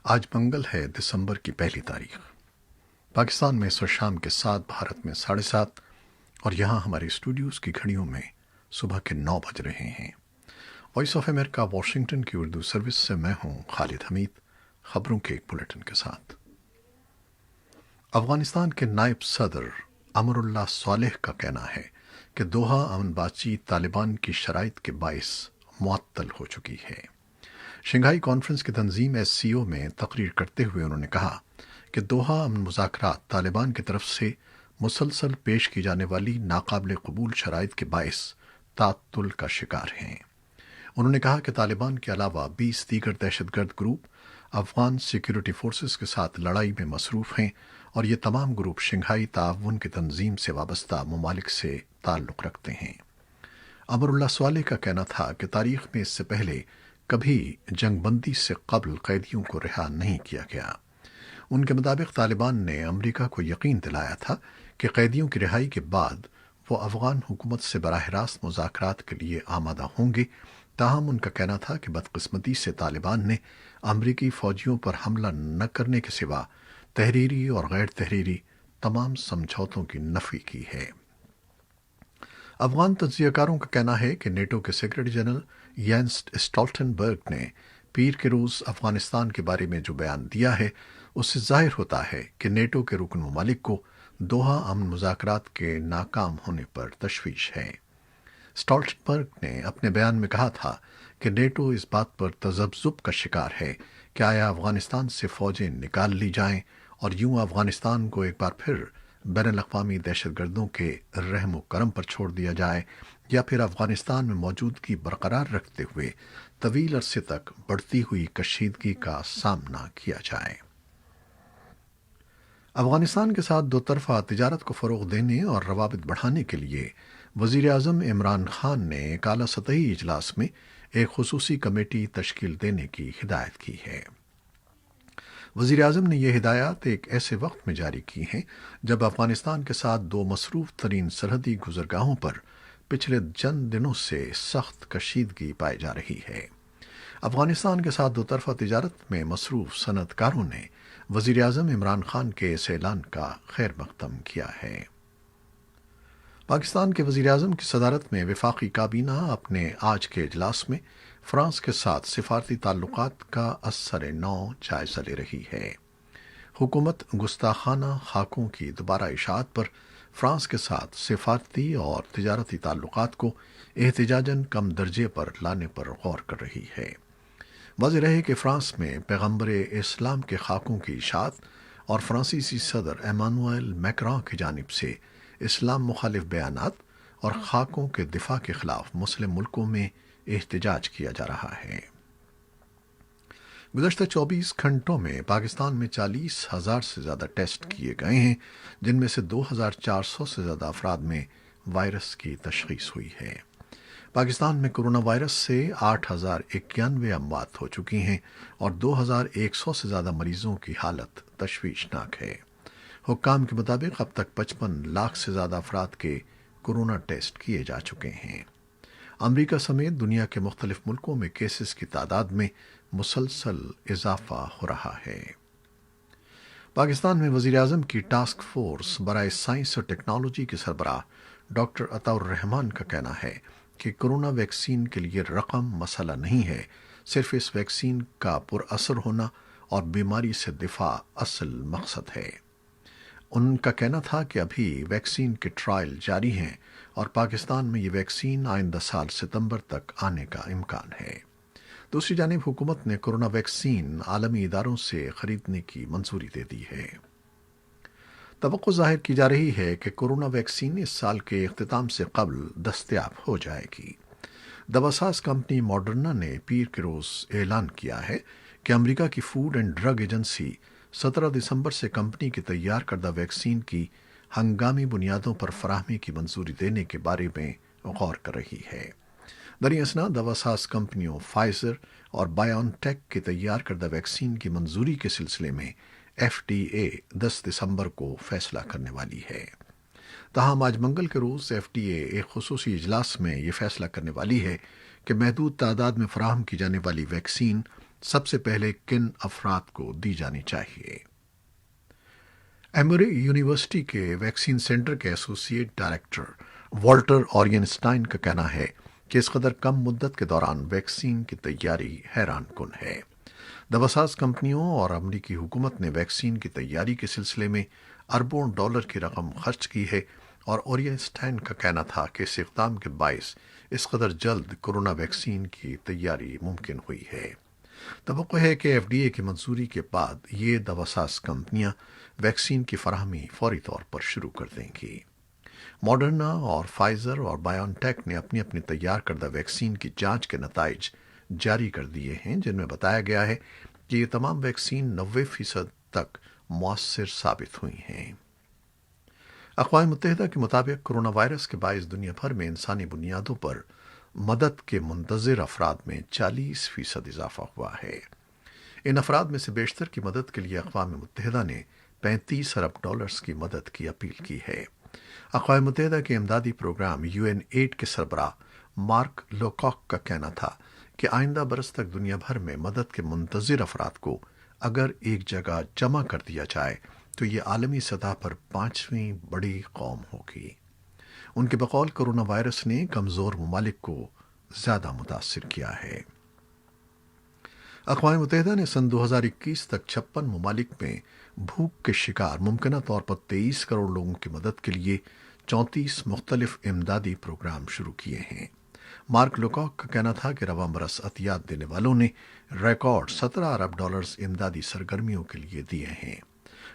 آج منگل ہے، دسمبر کی 1 تاریخ۔ پاکستان میں اس وقت شام کے 7، بھارت میں 7:30، اور یہاں ہمارے اسٹوڈیوز کی گھڑیوں میں صبح کے 9 بج رہے ہیں۔ وائس آف امریکہ واشنگٹن کی اردو سروس سے میں ہوں خالد حمید، خبروں کے ایک بلیٹن کے ساتھ۔ افغانستان کے نائب صدر امر اللہ صالح کا کہنا ہے کہ دوحہ امن بات چیت طالبان کی شرائط کے باعث معطل ہو چکی ہے۔ شنگھائی کانفرنس کی تنظیم SCO میں تقریر کرتے ہوئے انہوں نے کہا کہ دوحہ امن مذاکرات طالبان کی طرف سے مسلسل پیش کی جانے والی ناقابل قبول شرائط کے باعث تعطل کا شکار ہیں۔ انہوں نے کہا کہ طالبان کے علاوہ 20 دیگر دہشت گرد گروپ افغان سیکیورٹی فورسز کے ساتھ لڑائی میں مصروف ہیں، اور یہ تمام گروپ شنگھائی تعاون کی تنظیم سے وابستہ ممالک سے تعلق رکھتے ہیں۔ امر اللہ صالح کا کہنا تھا کہ تاریخ میں اس سے پہلے کبھی جنگ بندی سے قبل قیدیوں کو رہا نہیں کیا گیا۔ ان کے مطابق طالبان نے امریکہ کو یقین دلایا تھا کہ قیدیوں کی رہائی کے بعد وہ افغان حکومت سے براہ راست مذاکرات کے لیے آمادہ ہوں گے، تاہم ان کا کہنا تھا کہ بدقسمتی سے طالبان نے امریکی فوجیوں پر حملہ نہ کرنے کے سوا تحریری اور غیر تحریری تمام سمجھوتوں کی نفی کی ہے۔ افغان تجزیہ کاروں کا کہنا ہے کہ نیٹو کے سیکرٹری جنرل ینس اسٹالٹنبرگ نے پیر کے روز افغانستان کے بارے میں جو بیان دیا ہے، اس سے ظاہر ہوتا ہے کہ نیٹو کے رکن ممالک کو دوحہ امن مذاکرات کے ناکام ہونے پر تشویش ہے۔ اسٹالٹنبرگ نے اپنے بیان میں کہا تھا کہ نیٹو اس بات پر تذبذب کا شکار ہے کہ آیا افغانستان سے فوجیں نکال لی جائیں اور یوں افغانستان کو ایک بار پھر بین الاقوامی دہشت گردوں کے رحم و کرم پر چھوڑ دیا جائے، یا پھر افغانستان میں موجودگی برقرار رکھتے ہوئے طویل عرصے تک بڑھتی ہوئی کشیدگی کا سامنا کیا جائے۔ افغانستان کے ساتھ دو طرفہ تجارت کو فروغ دینے اور روابط بڑھانے کے لیے وزیر اعظم عمران خان نے ایک اعلیٰ سطحی اجلاس میں ایک خصوصی کمیٹی تشکیل دینے کی ہدایت کی ہے۔ وزیر اعظم نے یہ ہدایات ایک ایسے وقت میں جاری کی ہیں جب افغانستان کے ساتھ دو مصروف ترین سرحدی گزرگاہوں پر پچھلے چند دنوں سے سخت کشیدگی پائی جا رہی ہے۔ افغانستان کے ساتھ دو طرفہ تجارت میں مصروف صنعت کاروں نے وزیر اعظم عمران خان کے اس اعلان کا خیر مقدم کیا ہے۔ پاکستان کے وزیر اعظم کی صدارت میں وفاقی کابینہ اپنے آج کے اجلاس میں فرانس کے ساتھ سفارتی تعلقات کا اثر نو جائزہ لے رہی ہے۔ حکومت گستاخانہ خاکوں کی دوبارہ اشاعت پر فرانس کے ساتھ سفارتی اور تجارتی تعلقات کو احتجاجاً کم درجے پر لانے پر غور کر رہی ہے۔ واضح رہے کہ فرانس میں پیغمبر اسلام کے خاکوں کی اشاعت اور فرانسیسی صدر ایمانوئل میکراں کی جانب سے اسلام مخالف بیانات اور خاکوں کے دفاع کے خلاف مسلم ملکوں میں احتجاج کیا جا رہا ہے۔ گزشتہ 24 گھنٹوں میں پاکستان میں 40,000 سے زیادہ ٹیسٹ کیے گئے ہیں، جن میں سے 2,400 سے زیادہ افراد میں وائرس کی تشخیص ہوئی ہے۔ پاکستان میں کرونا وائرس سے 8,091 اموات ہو چکی ہیں اور 2,100 سے زیادہ مریضوں کی حالت تشویشناک ہے۔ حکام کے مطابق اب تک 55 لاکھ سے زیادہ افراد کے کرونا ٹیسٹ کیے جا چکے ہیں۔ امریکہ سمیت دنیا کے مختلف ملکوں میں کیسز کی تعداد میں مسلسل اضافہ ہو رہا ہے۔ پاکستان میں وزیر اعظم کی ٹاسک فورس برائے سائنس اور ٹیکنالوجی کے سربراہ ڈاکٹر عطاء الرحمان کا کہنا ہے کہ کرونا ویکسین کے لیے رقم مسئلہ نہیں ہے، صرف اس ویکسین کا پر اثر ہونا اور بیماری سے دفاع اصل مقصد ہے۔ ان کا کہنا تھا کہ ابھی ویکسین کے ٹرائل جاری ہیں اور پاکستان میں یہ ویکسین آئندہ سال ستمبر تک آنے کا امکان ہے۔ دوسری جانب حکومت نے کرونا ویکسین عالمی اداروں سے خریدنے کی منظوری دے دی ہے۔ توقع ظاہر کی جا رہی ہے کہ کرونا ویکسین اس سال کے اختتام سے قبل دستیاب ہو جائے گی۔ دواساز کمپنی ماڈرنا نے پیر کے روز اعلان کیا ہے کہ امریکہ کی فوڈ اینڈ ڈرگ ایجنسی 17 دسمبر سے کمپنی کی تیار کردہ ویکسین کی ہنگامی بنیادوں پر فراہمی کی منظوری دینے کے بارے میں غور کر رہی ہے۔ دراصل دواساز کمپنیوں فائزر اور بایون ٹیک کی تیار کردہ ویکسین کی منظوری کے سلسلے میں FDA 10 دسمبر کو فیصلہ کرنے والی ہے۔ تاہم آج منگل کے روز FDA ایک خصوصی اجلاس میں یہ فیصلہ کرنے والی ہے کہ محدود تعداد میں فراہم کی جانے والی ویکسین سب سے پہلے کن افراد کو دی جانی چاہیے؟ ایموری یونیورسٹی کے ویکسین سینٹر کے ایسوسی ایٹ ڈائریکٹر والٹر آرینسٹائن کا کہنا ہے کہ اس قدر کم مدت کے دوران ویکسین کی تیاری حیران کن ہے۔ دواساز کمپنیوں اور امریکی حکومت نے ویکسین کی تیاری کے سلسلے میں اربوں ڈالر کی رقم خرچ کی ہے، اور آرینسٹائن کا کہنا تھا کہ اس اقدام کے باعث اس قدر جلد کورونا ویکسین کی تیاری ممکن ہوئی ہے۔ توقع ہے کہ ایف ڈی اے کی منظوری کے بعد یہ دواساز کمپنیاں ویکسین کی فراہمی فوری طور پر شروع کر دیں گی۔ ماڈرنا اور فائزر اور بائیون ٹیک نے اپنی اپنی تیار کردہ ویکسین کی جانچ کے نتائج جاری کر دیے ہیں، جن میں بتایا گیا ہے کہ یہ تمام ویکسین 90% تک مؤثر ثابت ہوئی ہیں۔ اقوام متحدہ کے مطابق کرونا وائرس کے باعث دنیا بھر میں انسانی بنیادوں پر مدد کے منتظر افراد میں 40% اضافہ ہوا ہے۔ ان افراد میں سے بیشتر کی مدد کے لیے اقوام متحدہ نے 35 ارب ڈالرز کی مدد کی اپیل کی ہے۔ اقوام متحدہ کے امدادی پروگرام UN-8 کے سربراہ مارک لوکاک کا کہنا تھا کہ آئندہ برس تک دنیا بھر میں مدد کے منتظر افراد کو اگر ایک جگہ جمع کر دیا جائے تو یہ عالمی سطح پر 5ویں بڑی قوم ہوگی۔ ان کے بقول کرونا وائرس نے کمزور ممالک کو زیادہ متاثر کیا ہے۔ اقوام متحدہ نے سن 2021 تک 56 ممالک میں بھوک کے شکار ممکنہ طور پر 23 کروڑ لوگوں کی مدد کے لیے 34 مختلف امدادی پروگرام شروع کیے ہیں۔ مارک لوکاک کا کہنا تھا کہ رواں برس عطیات دینے والوں نے ریکارڈ 17 ارب ڈالرز امدادی سرگرمیوں کے لیے دیے ہیں۔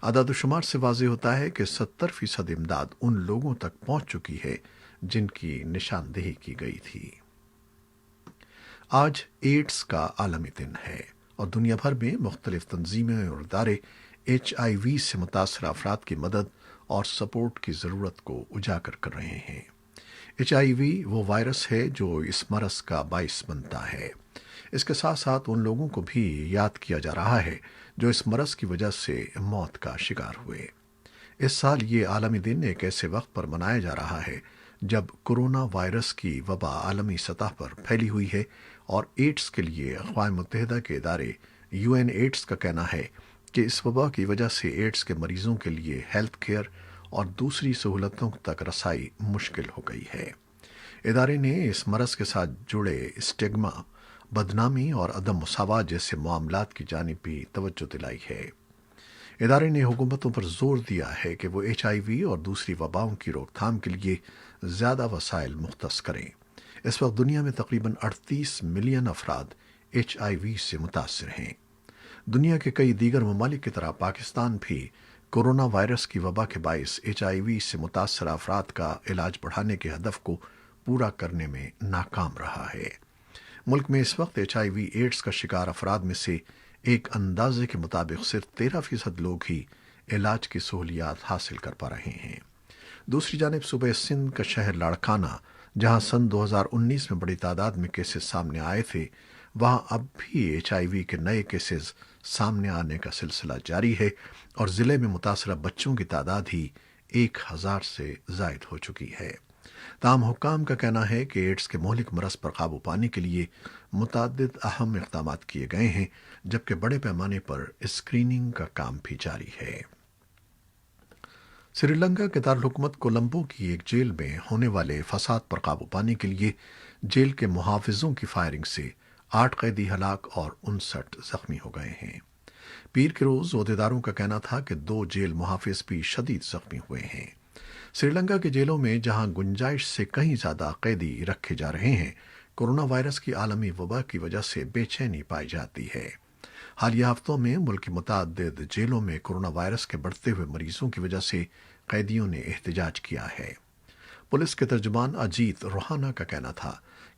اعداد و شمار سے واضح ہوتا ہے کہ 70% امداد ان لوگوں تک پہنچ چکی ہے جن کی نشاندہی کی گئی تھی۔ آج ایڈز کا عالمی دن ہے اور دنیا بھر میں مختلف تنظیمیں اور ادارے HIV سے متاثرہ افراد کی مدد اور سپورٹ کی ضرورت کو اجاگر کر رہے ہیں۔ HIV وہ وائرس ہے جو اس مرض کا باعث بنتا ہے۔ اس کے ساتھ ساتھ ان لوگوں کو بھی یاد کیا جا رہا ہے جو اس مرض کی وجہ سے موت کا شکار ہوئے۔ اس سال یہ عالمی دن ایک ایسے وقت پر منایا جا رہا ہے جب کورونا وائرس کی وبا عالمی سطح پر پھیلی ہوئی ہے، اور ایڈز کے لیے اقوام متحدہ کے ادارے UN-8 کا کہنا ہے کہ اس وبا کی وجہ سے ایڈز کے مریضوں کے لیے ہیلتھ کیئر اور دوسری سہولتوں تک رسائی مشکل ہو گئی ہے۔ ادارے نے اس مرض کے ساتھ جڑے اسٹگما، بدنامی اور عدم مساوات جیسے معاملات کی جانب بھی توجہ دلائی ہے۔ ادارے نے حکومتوں پر زور دیا ہے کہ وہ HIV اور دوسری وباؤں کی روک تھام کے لیے زیادہ وسائل مختص کریں۔ اس وقت دنیا میں تقریباً 38 ملین افراد HIV سے متاثر ہیں۔ دنیا کے کئی دیگر ممالک کی طرح پاکستان بھی کورونا وائرس کی وبا کے باعث HIV سے متاثرہ افراد کا علاج بڑھانے کے ہدف کو پورا کرنے میں ناکام رہا ہے۔ ملک میں اس وقت HIV ایڈز کا شکار افراد میں سے ایک اندازے کے مطابق صرف 13% لوگ ہی علاج کی سہولیات حاصل کر پا رہے ہیں۔ دوسری جانب صوبہ سندھ کا شہر لاڑکانہ، جہاں سن 2019 میں بڑی تعداد میں کیسز سامنے آئے تھے، وہاں اب بھی HIV کے نئے کیسز سامنے آنے کا سلسلہ جاری ہے، اور ضلع میں متاثرہ بچوں کی تعداد ہی 1000 سے زائد ہو چکی ہے۔ تاہم حکام کا کہنا ہے کہ ایڈز کے مہلک مرض پر قابو پانے کے لیے متعدد اہم اقدامات کیے گئے ہیں، جبکہ بڑے پیمانے پر اسکریننگ کا کام بھی جاری ہے۔ سری لنکا کے دارالحکومت کولمبو کی ایک جیل میں ہونے والے فساد پر قابو پانے کے لیے جیل کے محافظوں کی فائرنگ سے 8 قیدی ہلاک اور 59 زخمی ہو گئے ہیں۔ پیر کے روز عہدیداروں کا کہنا تھا کہ 2 جیل محافظ بھی شدید زخمی ہوئے ہیں۔ سری لنکا کے جیلوں میں جہاں گنجائش سے کہیں زیادہ قیدی رکھے جا رہے ہیں، کورونا وائرس کی عالمی وبا کی وجہ سے بے چینی پائی جاتی ہے۔ حالیہ ہفتوں میں ملک کی متعدد جیلوں میں کورونا وائرس کے بڑھتے ہوئے مریضوں کی وجہ سے قیدیوں نے احتجاج کیا ہے۔ پولیس کے ترجمان اجیت روہانہ کا کہنا تھا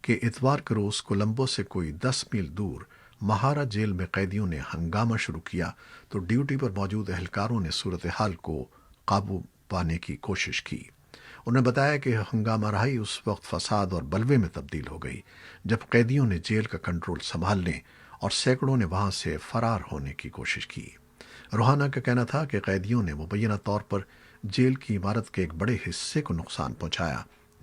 کہ اتوار کے روز کولمبو سے کوئی 10 میل دور مہارا جیل میں قیدیوں نے ہنگامہ شروع کیا تو ڈیوٹی پر موجود اہلکاروں نے صورتحال کو قابو پانے کی کوشش کی۔ انہوں نے بتایا کہ ہنگامہ رہائی اس وقت فساد اور بلوے میں تبدیل ہو گئی جب قیدیوں نے جیل کا کنٹرول سنبھالنے اور سینکڑوں نے وہاں سے فرار ہونے کی کوشش کی۔ روہانہ کا کہنا تھا کہ قیدیوں نے مبینہ طور پر جیل کی عمارت کے ایک بڑے حصے کو نقصان پہنچایا،